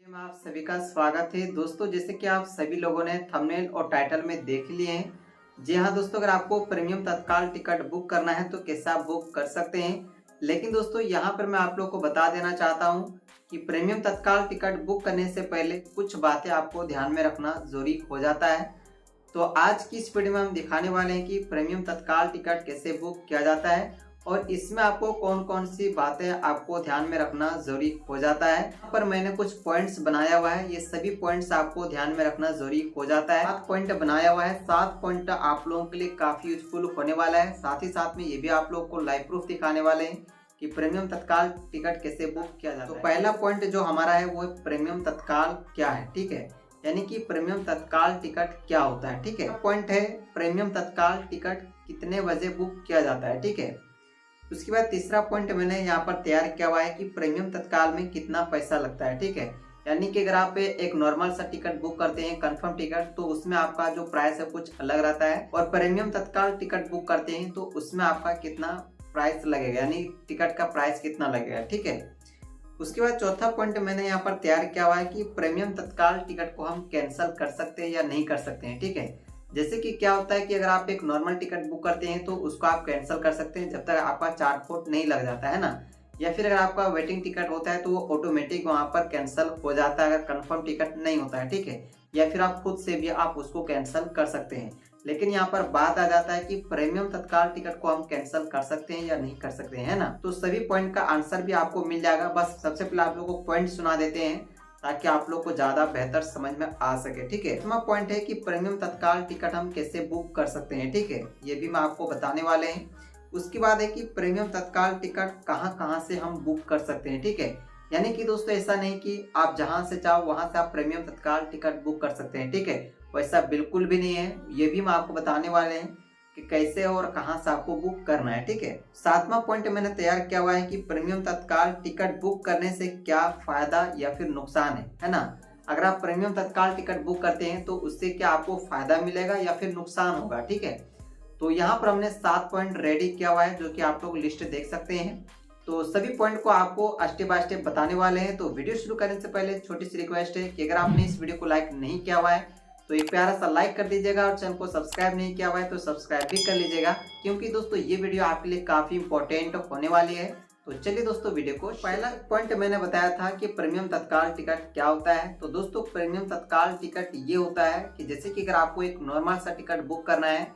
में आप सभी का स्वागत है दोस्तों। जैसे कि आप सभी लोगों ने थंबनेल और टाइटल में देख लिए हैं। जी हाँ दोस्तों, अगर आपको प्रीमियम तत्काल टिकट बुक करना है तो कैसे आप बुक कर सकते हैं। लेकिन दोस्तों यहाँ पर मैं आप लोगों को बता देना चाहता हूँ कि प्रीमियम तत्काल टिकट बुक करने से पहले कुछ बातें आपको ध्यान में रखना जरूरी हो जाता है। तो आज की इस वीडियो में हम दिखाने वाले हैं कि प्रीमियम तत्काल टिकट कैसे बुक किया जाता है और इसमें आपको कौन कौन सी बातें आपको ध्यान में रखना जरूरी हो जाता है। यहाँ पर मैंने कुछ पॉइंट्स बनाया हुआ है, ये सभी पॉइंट्स आपको ध्यान में रखना जरूरी हो जाता है। 7 पॉइंट बनाया हुआ है, 7 पॉइंट आप लोगों के लिए काफी यूजफुल होने वाला है। साथ ही साथ में ये भी आप लोगों को लाइव प्रूफ दिखाने वाले हैं कि प्रीमियम तत्काल टिकट कैसे बुक किया जाता है। तो पहला पॉइंट जो हमारा है वो प्रीमियम तत्काल क्या है, ठीक है, यानी कि प्रीमियम तत्काल टिकट क्या होता है। ठीक है, पॉइंट है प्रीमियम तत्काल टिकट कितने बजे बुक किया जाता है। ठीक है, उसके बाद तीसरा पॉइंट मैंने यहाँ पर तैयार किया हुआ है कि प्रीमियम तत्काल में कितना पैसा लगता है। ठीक है, यानी कि अगर आप एक नॉर्मल सा टिकट बुक करते हैं कंफर्म टिकट, तो उसमें आपका जो प्राइस है कुछ अलग रहता है, और प्रीमियम तत्काल टिकट बुक करते हैं तो उसमें आपका कितना प्राइस लगेगा, यानी टिकट का प्राइस कितना लगेगा। ठीक है, उसके बाद चौथा पॉइंट मैंने यहाँ पर तैयार किया हुआ है कि प्रीमियम तत्काल टिकट को हम कैंसिल कर सकते हैं या नहीं कर सकते हैं। ठीक है, जैसे कि क्या होता है कि अगर आप एक नॉर्मल टिकट बुक करते हैं तो उसको आप कैंसिल कर सकते हैं जब तक आपका चार्ट कोड नहीं लग जाता है ना, या फिर अगर आपका वेटिंग टिकट होता है तो वो ऑटोमेटिक वहां पर कैंसिल हो जाता है अगर कंफर्म टिकट नहीं होता है। ठीक है, या फिर आप खुद से भी आप उसको कैंसिल कर सकते हैं। लेकिन यहाँ पर बात आ जाता है कि प्रीमियम तत्काल टिकट को हम कैंसिल कर सकते हैं या नहीं कर सकते हैं ना। तो सभी पॉइंट का आंसर भी आपको मिल जाएगा। बस सबसे पहले आप लोगों को पॉइंट सुना देते हैं ताकि आप लोग को ज्यादा बेहतर समझ में आ सके। ठीक है, दूसरा पॉइंट है कि प्रीमियम तत्काल टिकट हम कैसे बुक कर सकते हैं। ठीक है, ये भी मैं आपको बताने वाले हैं। उसके बाद है कि प्रीमियम तत्काल टिकट कहाँ कहाँ से हम बुक कर सकते हैं। ठीक है, यानी कि दोस्तों ऐसा नहीं कि आप जहां से चाहो वहां से आप प्रीमियम तत्काल टिकट बुक कर सकते हैं। ठीक है, वैसा बिल्कुल भी नहीं है, ये भी मैं आपको बताने वाले हैं कि कैसे और कहां से आपको बुक करना है। ठीक है, सातवां पॉइंट मैंने तैयार किया हुआ है कि प्रीमियम तत्काल टिकट बुक करने से क्या फायदा या फिर नुकसान है ना। अगर आप प्रीमियम तत्काल टिकट बुक करते हैं तो उससे क्या आपको फायदा मिलेगा या फिर नुकसान होगा। ठीक है, तो यहाँ पर हमने 7 पॉइंट रेडी किया हुआ है जो कि आप लोग लिस्ट देख सकते हैं। तो सभी पॉइंट को आपको स्टेप बाय स्टेप बताने वाले हैं। तो वीडियो शुरू करने से पहले छोटी सी रिक्वेस्ट है कि अगर आपने इस वीडियो को लाइक नहीं किया हुआ है तो एक प्यारा सा लाइक कर दीजिएगा, और चैनल को सब्सक्राइब नहीं किया हुआ है तो सब्सक्राइब भी कर लीजिएगा, क्योंकि दोस्तों ये वीडियो आपके लिए काफी इंपॉर्टेंट होने वाली है। तो चलिए दोस्तों वीडियो को, पहला पॉइंट मैंने बताया था कि प्रीमियम तत्काल टिकट क्या होता है। तो दोस्तों प्रीमियम तत्काल टिकट ये होता है कि जैसे कि अगर आपको एक नॉर्मल सा टिकट बुक करना है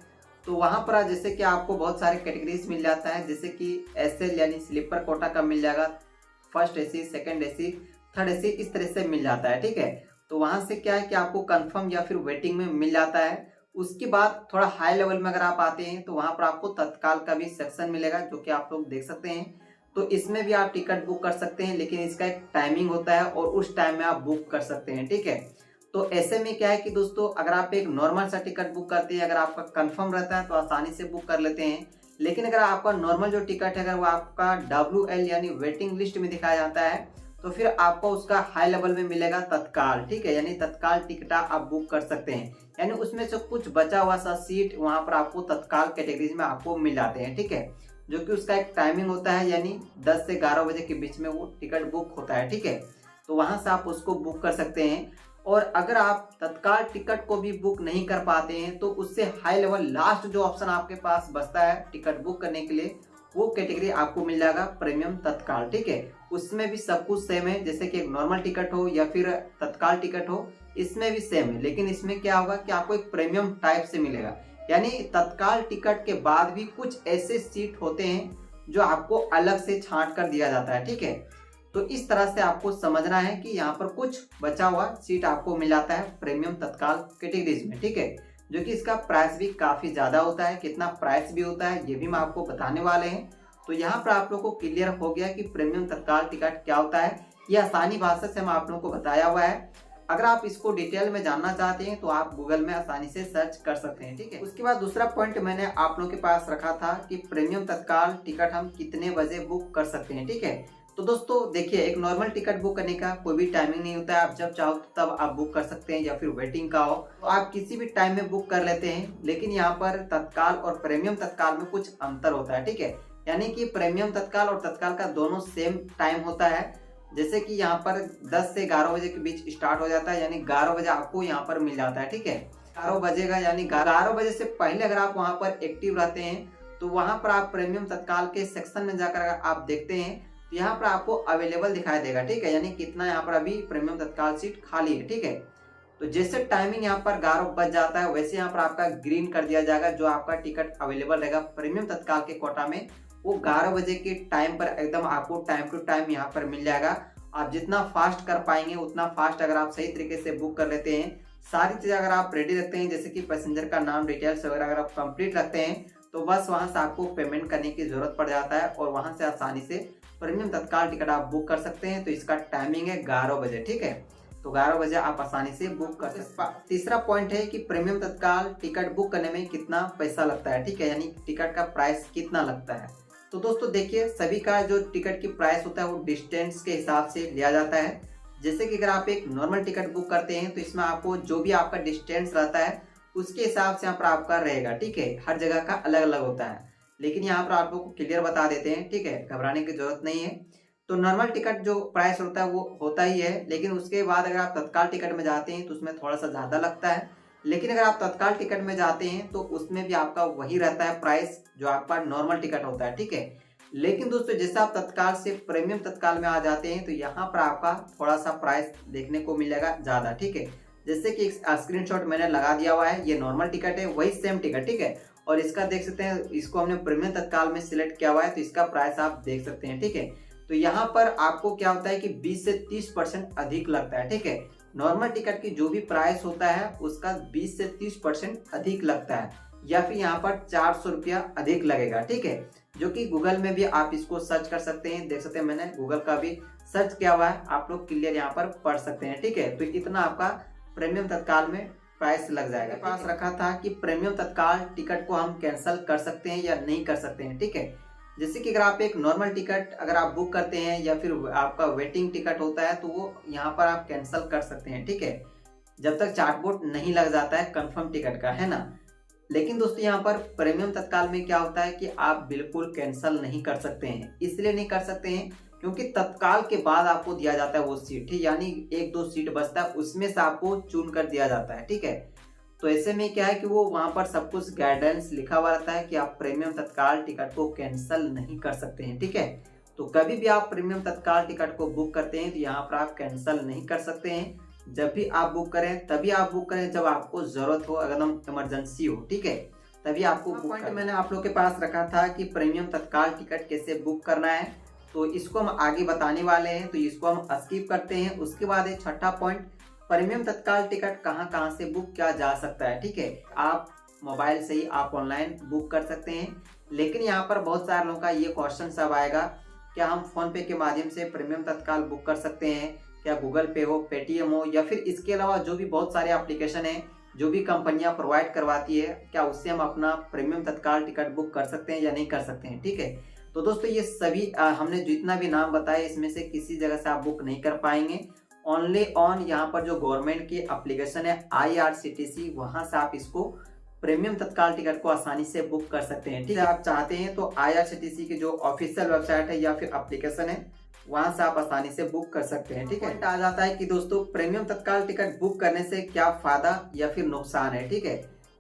तो वहां पर जैसे कि आपको बहुत सारे कैटेगरीज मिल जाता है, जैसे कि एसएल यानी स्लीपर कोटा का मिल जाएगा, first AC, second AC, third AC, इस तरह से मिल जाता है। ठीक है, तो वहां से क्या है कि आपको कंफर्म या फिर वेटिंग में मिल जाता है। उसके बाद थोड़ा हाई लेवल में अगर आप आते हैं तो वहां पर आपको तत्काल का भी सेक्शन मिलेगा जो कि आप लोग देख सकते हैं। तो इसमें भी आप टिकट बुक कर सकते हैं, लेकिन इसका एक टाइमिंग होता है और उस टाइम में आप बुक कर सकते हैं। ठीक है, तो ऐसे में क्या है कि दोस्तों अगर आप एक नॉर्मल सा टिकट बुक करते हैं, अगर आपका कंफर्म रहता है तो आसानी से बुक कर लेते हैं। लेकिन अगर आपका नॉर्मल जो टिकट है अगर वो आपका WL यानी वेटिंग लिस्ट में दिखाया जाता है तो फिर आपको उसका हाई लेवल में मिलेगा तत्काल। ठीक है, यानी तत्काल टिकट आप बुक कर सकते हैं, यानी उसमें से कुछ बचा हुआ सा सीट वहां पर आपको तत्काल कैटेगरीज में आपको मिल जाते हैं। ठीक है, जो कि उसका एक टाइमिंग होता है, यानी 10 से 11 बजे के बीच में वो टिकट बुक होता है। ठीक है, तो वहां से आप उसको बुक कर सकते हैं। और अगर आप तत्काल टिकट को भी बुक नहीं कर पाते हैं तो उससे हाई लेवल लास्ट जो ऑप्शन आपके पास बचता है टिकट बुक करने के लिए, वो कैटेगरी आपको मिल जाएगा प्रीमियम तत्काल। ठीक है, उसमें भी सब कुछ सेम है, जैसे कि एक नॉर्मल टिकट हो या फिर तत्काल टिकट हो, इसमें भी सेम है। लेकिन इसमें क्या होगा कि आपको एक प्रीमियम टाइप से मिलेगा, यानी तत्काल टिकट के बाद भी कुछ ऐसे सीट होते हैं जो आपको अलग से छांट कर दिया जाता है। ठीक है, तो इस तरह से आपको समझना है कि यहाँ पर कुछ बचा हुआ सीट आपको मिल जाता है प्रीमियम तत्काल कैटेगरीज में। ठीक है, जो कि इसका प्राइस भी काफी ज्यादा होता है। कितना प्राइस भी होता है ये भी मैं आपको बताने वाले हैं। तो यहाँ पर आप लोग को क्लियर हो गया कि प्रीमियम तत्काल टिकट क्या होता है। ये आसानी भाषा से मैं आप लोगों को बताया हुआ है। अगर आप इसको डिटेल में जानना चाहते हैं तो आप गूगल में आसानी से सर्च कर सकते हैं। ठीक है, उसके बाद दूसरा पॉइंट मैंने आप लोगों के पास रखा था कि प्रीमियम तत्काल टिकट हम कितने बजे बुक कर सकते हैं। ठीक है, तो दोस्तों देखिए, एक नॉर्मल टिकट बुक करने का कोई भी टाइमिंग नहीं होता है, आप जब चाहो तब आप बुक कर सकते हैं, या फिर वेटिंग का हो तो आप किसी भी टाइम में बुक कर लेते हैं। लेकिन यहाँ पर तत्काल और प्रीमियम तत्काल में कुछ अंतर होता है। ठीक है, यानी कि प्रीमियम तत्काल और तत्काल का दोनों सेम टाइम होता है। जैसे कि यहाँ पर 10 से 11 बजे के बीच स्टार्ट हो जाता है, यानी 11 बजे आपको यहाँ पर मिल जाता है। ठीक है, 11 बजेगा, यानी 11 बजे से पहले अगर आप वहाँ पर एक्टिव रहते हैं तो वहाँ पर आप प्रीमियम तत्काल के सेक्शन में जाकर अगर आप देखते हैं तो यहाँ पर आपको अवेलेबल दिखाई देगा। ठीक है, यानी कितना यहाँ पर अभी प्रीमियम तत्काल सीट खाली है। ठीक है, तो जैसे टाइमिंग यहाँ पर 11 बज जाता है वैसे यहाँ पर आपका ग्रीन कर दिया जाएगा, जो आपका टिकट अवेलेबल रहेगा प्रीमियम तत्काल के कोटा में वो 11 बजे के टाइम पर एकदम आपको टाइम टू टाइम यहाँ पर मिल जाएगा। आप जितना फास्ट कर पाएंगे उतना फास्ट अगर आप सही तरीके से बुक कर लेते हैं, सारी चीज़ें अगर आप रेडी रखते हैं, जैसे कि पैसेंजर का नाम डिटेल्स वगैरह अगर आप कंप्लीट रखते हैं तो बस वहां से आपको पेमेंट करने की जरूरत पड़ जाता है और वहां से आसानी से प्रीमियम तत्काल टिकट आप बुक कर सकते हैं। तो इसका टाइमिंग है 11 बजे। ठीक है, तो 11 बजे आप आसानी से बुक कर सकते हैं। तीसरा पॉइंट है कि प्रीमियम तत्काल टिकट बुक करने में कितना पैसा लगता है। ठीक है, यानी टिकट का प्राइस कितना लगता है। तो दोस्तों देखिए, सभी का जो टिकट की प्राइस होता है वो डिस्टेंस के हिसाब से लिया जाता है। जैसे कि अगर आप एक नॉर्मल टिकट बुक करते हैं तो इसमें आपको जो भी आपका डिस्टेंस रहता है उसके हिसाब से यहाँ पर आपका रहेगा। ठीक है, हर जगह का अलग अलग होता है, लेकिन यहाँ पर आप लोग को क्लियर बता देते हैं। ठीक है, घबराने की जरूरत नहीं है। तो नॉर्मल टिकट जो प्राइस होता है वो होता ही है, लेकिन उसके बाद अगर आप तत्काल टिकट में जाते हैं तो उसमें थोड़ा सा ज़्यादा लगता है। लेकिन अगर आप तत्काल टिकट में जाते हैं तो उसमें भी आपका वही रहता है प्राइस जो आपका नॉर्मल टिकट होता है। ठीक है, लेकिन दोस्तों जैसे आप तत्काल से प्रीमियम तत्काल में आ जाते हैं तो यहाँ पर आपका थोड़ा सा प्राइस देखने को मिलेगा ज़्यादा। ठीक है, जैसे कि एक स्क्रीनशॉट मैंने लगा दिया हुआ है, ये नॉर्मल टिकट है, वही सेम टिकट। ठीक है, और इसका देख सकते हैं, इसको हमने प्रीमियम तत्काल में सिलेक्ट किया हुआ है तो इसका प्राइस आप देख सकते हैं। ठीक है, तो यहाँ पर आपको क्या होता है कि 20 से 30% अधिक लगता है। ठीक है, नॉर्मल टिकट की जो भी प्राइस होता है उसका 20 से 30% अधिक लगता है, या फिर यहाँ पर 400 रुपया अधिक लगेगा। ठीक है, जो कि गूगल में भी आप इसको सर्च कर सकते हैं, देख सकते हैं मैंने गूगल का भी सर्च किया हुआ है, आप लोग क्लियर यहाँ पर पढ़ सकते हैं। ठीक है, तो इतना आपका प्रीमियम तत्काल में प्राइस लग जाएगा। पास रखा था कि प्रीमियम तत्काल टिकट को हम कैंसिल कर सकते हैं या नहीं कर सकते हैं। ठीक है, जैसे कि अगर आप एक नॉर्मल टिकट अगर आप बुक करते हैं या फिर आपका वेटिंग टिकट होता है तो वो यहाँ पर आप कैंसिल कर सकते हैं। ठीक है, जब तक चार्टबोर्ड नहीं लग जाता है कंफर्म टिकट का, है ना। लेकिन दोस्तों यहाँ पर प्रीमियम तत्काल में क्या होता है कि आप बिल्कुल कैंसिल नहीं कर सकते हैं। इसलिए नहीं कर सकते हैं क्योंकि तत्काल के बाद आपको दिया जाता है वो सीट, यानी 1-2 सीट बचता है, उसमें से आपको चुन कर दिया जाता है। ठीक है, तो ऐसे में क्या है कि वो वहां पर सब कुछ गाइडेंस लिखा हुआ रहता है कि आप प्रीमियम तत्काल टिकट को कैंसिल नहीं कर सकते हैं। ठीक है, तो कभी भी आप प्रीमियम तत्काल टिकट को बुक करते हैं तो यहाँ पर आप कैंसिल नहीं कर सकते हैं। जब भी आप बुक करें तभी आप बुक करें जब आपको जरूरत हो, एकदम इमरजेंसी हो। ठीक है, तभी आपको बुक करना है। मैंने आप लोग के पास रखा था कि प्रीमियम तत्काल टिकट कैसे बुक करना है, तो इसको हम आगे बताने वाले हैं, तो इसको हम स्किप करते हैं। उसके बाद है छठा पॉइंट, प्रीमियम तत्काल टिकट कहाँ कहाँ से बुक किया जा सकता है। ठीक है, आप मोबाइल से ही आप ऑनलाइन बुक कर सकते हैं, लेकिन यहाँ पर बहुत सारे लोगों का ये क्वेश्चन सब आएगा, क्या हम फोन पे के माध्यम से प्रीमियम तत्काल बुक कर सकते हैं, क्या गूगल पे हो, पेटीएम हो, या फिर इसके अलावा जो भी बहुत सारे एप्लीकेशन हैं जो भी कंपनियां प्रोवाइड करवाती है, क्या उससे हम अपना प्रीमियम तत्काल टिकट बुक कर सकते हैं या नहीं कर सकते हैं। ठीक है, तो दोस्तों ये सभी हमने जितना भी नाम बताया इसमें से किसी जगह से आप बुक नहीं कर पाएंगे। ओनली ऑन यहाँ पर जो गवर्नमेंट की एप्लीकेशन है IRCTC, वहां से आप इसको प्रीमियम तत्काल टिकट को आसानी से बुक कर सकते हैं। ठीक है, आप चाहते हैं तो IRCTC की जो ऑफिशियल वेबसाइट है या फिर एप्लीकेशन है वहां से आप आसानी से बुक कर सकते हैं। ठीक है, आ जाता है कि दोस्तों प्रीमियम तत्काल टिकट बुक करने से क्या फायदा या फिर नुकसान है। ठीक है,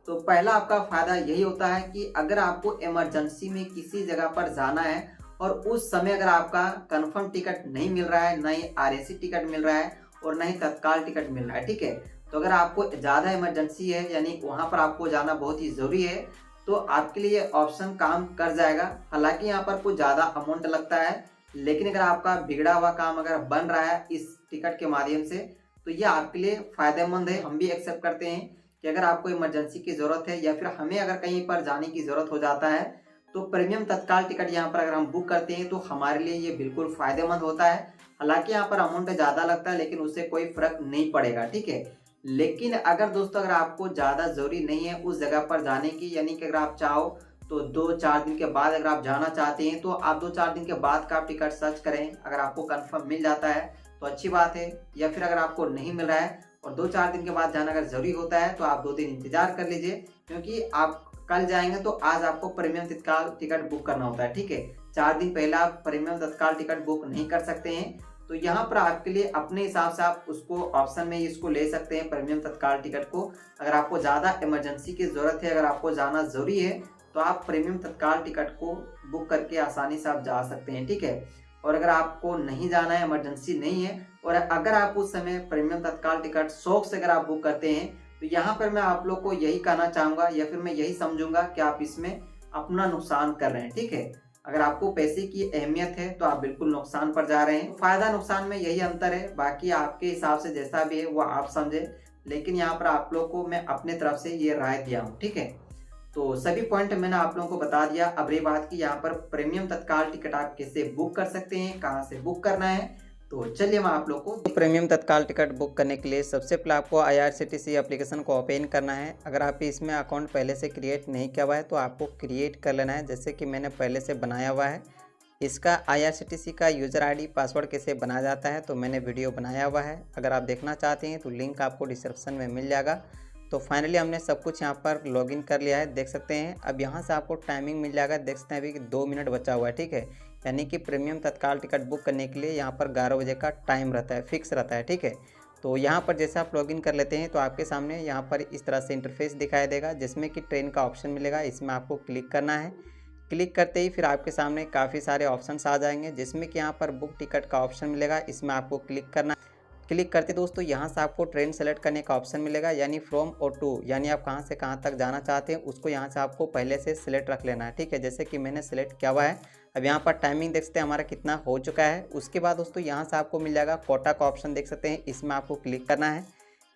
तो पहला आपका फायदा यही होता है कि अगर आपको इमरजेंसी में किसी जगह पर जाना है और उस समय अगर आपका कंफर्म टिकट नहीं मिल रहा है, ना ही RAC टिकट मिल रहा है और ना ही तत्काल टिकट मिल रहा है। ठीक है, तो अगर आपको ज़्यादा इमरजेंसी है, यानी वहाँ पर आपको जाना बहुत ही ज़रूरी है, तो आपके लिए ऑप्शन काम कर जाएगा। हालांकि यहाँ पर कुछ ज़्यादा अमाउंट लगता है, लेकिन अगर आपका बिगड़ा हुआ काम अगर बन रहा है इस टिकट के माध्यम से तो ये आपके लिए फायदेमंद है। हम भी एक्सेप्ट करते हैं कि अगर आपको इमरजेंसी की ज़रूरत है या फिर हमें अगर कहीं पर जाने की ज़रूरत हो जाता है तो प्रीमियम तत्काल टिकट यहाँ पर अगर हम बुक करते हैं तो हमारे लिए ये बिल्कुल फायदेमंद होता है। हालांकि यहाँ पर अमाउंट ज़्यादा लगता है लेकिन उससे कोई फर्क नहीं पड़ेगा। ठीक है, लेकिन अगर दोस्तों अगर आपको ज़्यादा ज़रूरी नहीं है उस जगह पर जाने की, यानी कि अगर आप चाहो तो 2-4 दिन के बाद अगर आप जाना चाहते हैं तो आप 2-4 दिन के बाद का आप टिकट सर्च करें। अगर आपको कंफर्म मिल जाता है तो अच्छी बात है, या फिर अगर आपको नहीं मिल रहा है और 2-4 दिन के बाद जाना अगर जरूरी होता है तो आप 2 दिन इंतजार कर लीजिए, क्योंकि आप कल जाएंगे तो आज आपको प्रीमियम तत्काल टिकट बुक करना होता है। ठीक है, 4 दिन पहले आप प्रीमियम तत्काल टिकट बुक नहीं कर सकते हैं। तो यहाँ पर आपके लिए अपने हिसाब से आप उसको ऑप्शन में इसको ले सकते हैं प्रीमियम तत्काल टिकट को। अगर आपको ज़्यादा इमरजेंसी की ज़रूरत है, अगर आपको जाना ज़रूरी है, तो आप प्रीमियम तत्काल टिकट को बुक करके आसानी से आप जा सकते हैं, ठीक है। और अगर आपको नहीं जाना है, इमरजेंसी नहीं है, और अगर आप उस समय प्रीमियम तत्काल टिकट शौक से अगर आप बुक करते हैं, तो यहाँ पर मैं आप लोग को यही कहना चाहूँगा या फिर मैं यही समझूंगा कि आप इसमें अपना नुकसान कर रहे हैं, ठीक है। अगर आपको पैसे की अहमियत है तो आप बिल्कुल नुकसान पर जा रहे हैं। फायदा नुकसान में यही अंतर है, बाकी आपके हिसाब से जैसा भी है वो आप समझे, लेकिन यहाँ पर आप लोग को मैं अपने तरफ से ये राय दिया हूँ, ठीक है। तो सभी पॉइंट मैंने आप लोगों को बता दिया। अब रही बात की यहाँ पर प्रीमियम तत्काल टिकट आप कैसे बुक कर सकते हैं, कहाँ से बुक करना है, तो चलिए मैं आप लोग को प्रीमियम तत्काल टिकट बुक करने के लिए सबसे पहले आपको IRCTC एप्लीकेशन को ओपन करना है। अगर आप इसमें अकाउंट पहले से क्रिएट नहीं किया हुआ है तो आपको क्रिएट कर लेना है, जैसे कि मैंने पहले से बनाया हुआ है। इसका IRCTC का यूज़र ID पासवर्ड कैसे बनाया जाता है तो मैंने वीडियो बनाया हुआ है, अगर आप देखना चाहते हैं तो लिंक आपको डिस्क्रिप्शन में मिल जाएगा। तो फाइनली हमने सब कुछ यहाँ पर लॉगिन कर लिया है, देख सकते हैं। अब यहाँ से आपको टाइमिंग मिल जाएगा, देख सकते हैं अभी 2 मिनट बचा हुआ है, ठीक है। यानी कि प्रीमियम तत्काल टिकट बुक करने के लिए यहाँ पर 11 बजे का टाइम रहता है, फिक्स रहता है, ठीक है। तो यहाँ पर जैसे आप लॉगिन कर लेते हैं तो आपके सामने यहाँ पर इस तरह से इंटरफेस दिखाई देगा, जिसमें कि ट्रेन का ऑप्शन मिलेगा, इसमें आपको क्लिक करना है। क्लिक करते ही फिर आपके सामने काफ़ी सारे ऑप्शंस आ जाएंगे, जिसमें कि यहाँ पर बुक टिकट का ऑप्शन मिलेगा, इसमें आपको क्लिक करना है। क्लिक करते दोस्तों यहाँ से आपको ट्रेन सेलेक्ट करने का ऑप्शन मिलेगा, यानी फ्रॉम और टू, यानी आप कहाँ से कहाँ तक जाना चाहते हैं उसको यहाँ से आपको पहले से सिलेक्ट रख लेना है, ठीक है। जैसे कि मैंने सेलेक्ट किया हुआ है। अब यहाँ पर टाइमिंग देख सकते हैं हमारा कितना हो चुका है। उसके बाद दोस्तों यहाँ से आपको मिल जाएगा कोटा का ऑप्शन, देख सकते हैं, इसमें आपको क्लिक करना है।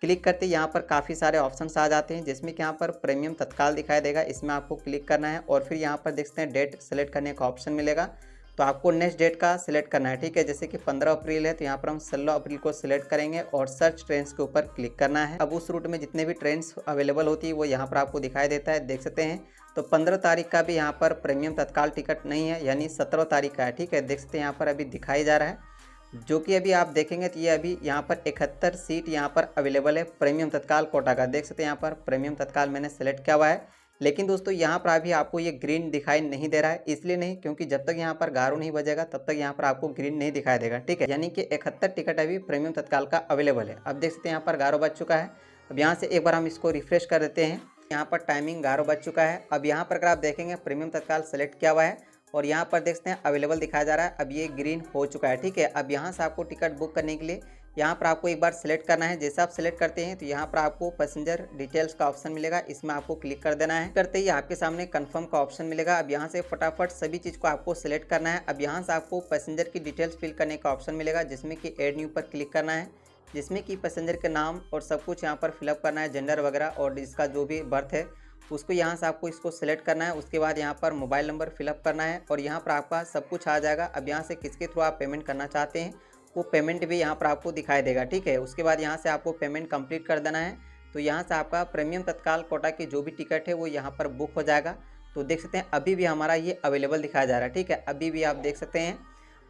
क्लिक करते यहाँ पर काफ़ी सारे ऑप्शंस आ जाते हैं, जिसमें कि यहाँ पर प्रीमियम तत्काल दिखाई देगा, इसमें आपको क्लिक करना है। और फिर यहाँ पर देख सकते हैं डेट सेलेक्ट करने का ऑप्शन मिलेगा, तो आपको नेक्स्ट डेट का सिलेक्ट करना है, ठीक है। जैसे कि 15 अप्रैल है तो यहाँ पर हम 16 अप्रैल को सिलेक्ट करेंगे और सर्च ट्रेन्स के ऊपर क्लिक करना है। अब उस रूट में जितने भी ट्रेन्स अवेलेबल होती है वो यहाँ पर आपको दिखाई देता है, देख सकते हैं। तो 15 तारीख का भी यहाँ पर प्रीमियम तत्काल टिकट नहीं है, यानी 17 तारीख का है, ठीक है। देख सकते हैं यहाँ पर अभी दिखाई जा रहा है, जो कि अभी आप देखेंगे तो ये अभी यहाँ पर 71 सीट यहाँ पर अवेलेबल है प्रीमियम तत्काल कोटा का, देख सकते हैं। यहाँ पर प्रीमियम तत्काल मैंने सेलेक्ट किया हुआ है, लेकिन दोस्तों यहाँ पर अभी आपको ये ग्रीन दिखाई नहीं दे रहा है, इसलिए नहीं क्योंकि जब तक यहाँ पर 11 नहीं बजेगा तब तक यहाँ पर आपको ग्रीन नहीं दिखाई देगा, ठीक है। यानी कि 71 टिकट अभी प्रीमियम तत्काल का अवेलेबल है। अब देख सकते हैं यहाँ पर 11 बज चुका है। अब यहाँ से एक बार हम इसको रिफ्रेश कर देते हैं, यहाँ पर टाइमिंग 11 बज चुका है। अब यहाँ पर अगर आप देखेंगे प्रीमियम तत्काल सेलेक्ट किया हुआ है और यहाँ पर देख सकते हैं अवेलेबल दिखाया जा रहा है, अब ये ग्रीन हो चुका है, ठीक है। अब यहाँ से आपको टिकट बुक करने के लिए यहाँ पर आपको एक बार सिलेक्ट करना है। जैसे आप सिलेक्ट करते हैं तो यहाँ पर आपको पैसेंजर डिटेल्स का ऑप्शन मिलेगा, इसमें आपको क्लिक कर देना है। करते ही आपके सामने कंफर्म का ऑप्शन मिलेगा। अब यहाँ से फटाफट सभी चीज़ को आपको सिलेक्ट करना है। अब यहाँ से आपको पैसेंजर की डिटेल्स फिल करने का ऑप्शन मिलेगा, जिसमें कि ऐड न्यू पर क्लिक करना है, जिसमें कि पैसेंजर के नाम और सब कुछ यहाँ पर फिलअप करना है, जेंडर वगैरह, और इसका जो भी बर्थ है उसको यहाँ से आपको इसको सिलेक्ट करना है। उसके बाद यहाँ पर मोबाइल नंबर फिलअप करना है और यहाँ पर आपका सब कुछ आ जाएगा। अब यहाँ से किसके थ्रू आप पेमेंट करना चाहते हैं वो पेमेंट भी यहाँ पर आपको दिखाई देगा, ठीक है। उसके बाद यहाँ से आपको पेमेंट कंप्लीट कर देना है। तो यहाँ से आपका प्रीमियम तत्काल कोटा की जो भी टिकट है वो यहाँ पर बुक हो जाएगा। तो देख सकते हैं अभी भी हमारा ये अवेलेबल दिखाया जा रहा है, ठीक है, अभी भी आप देख सकते हैं।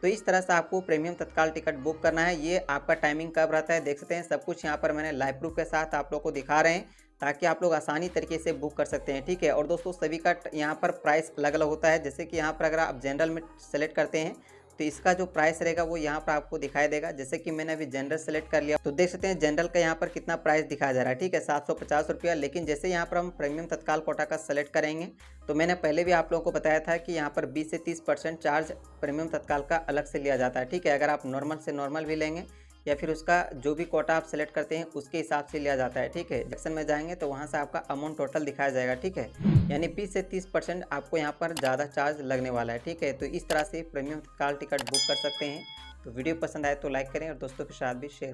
तो इस तरह से आपको प्रीमियम तत्काल टिकट बुक करना है। ये आपका टाइमिंग कब रहता है देख सकते हैं, सब कुछ यहाँ पर मैंने लाइव प्रूफ के साथ आप लोग को दिखा रहे हैं, ताकि आप लोग आसानी तरीके से बुक कर सकते हैं, ठीक है। और दोस्तों सभी का यहाँ पर प्राइस अलग अलग होता है। जैसे कि यहाँ पर अगर आप जनरल में सेलेक्ट करते हैं तो इसका जो प्राइस रहेगा वो यहाँ पर आपको दिखाई देगा। जैसे कि मैंने अभी जनरल सेलेक्ट कर लिया तो देख सकते हैं जनरल का यहाँ पर कितना प्राइस दिखाया जा रहा है, ठीक है, 750 रुपया। लेकिन जैसे यहाँ पर हम प्रीमियम तत्काल कोटा का सेलेक्ट करेंगे तो मैंने पहले भी आप लोगों को बताया था कि यहाँ पर 20 से 30% चार्ज प्रीमियम तत्काल का अलग से लिया जाता है, ठीक है। अगर आप नॉर्मल से नॉर्मल भी लेंगे या फिर उसका जो भी कोटा आप सेलेक्ट करते हैं उसके हिसाब से लिया जाता है, ठीक है। सेक्शन में जाएंगे तो वहाँ से आपका अमाउंट टोटल दिखाया जाएगा, ठीक है। यानी 20 से 30% आपको यहाँ पर ज़्यादा चार्ज लगने वाला है, ठीक है। तो इस तरह से प्रीमियम तत्काल टिकट बुक कर सकते हैं। तो वीडियो पसंद आए तो लाइक करें और दोस्तों के साथ भी शेयर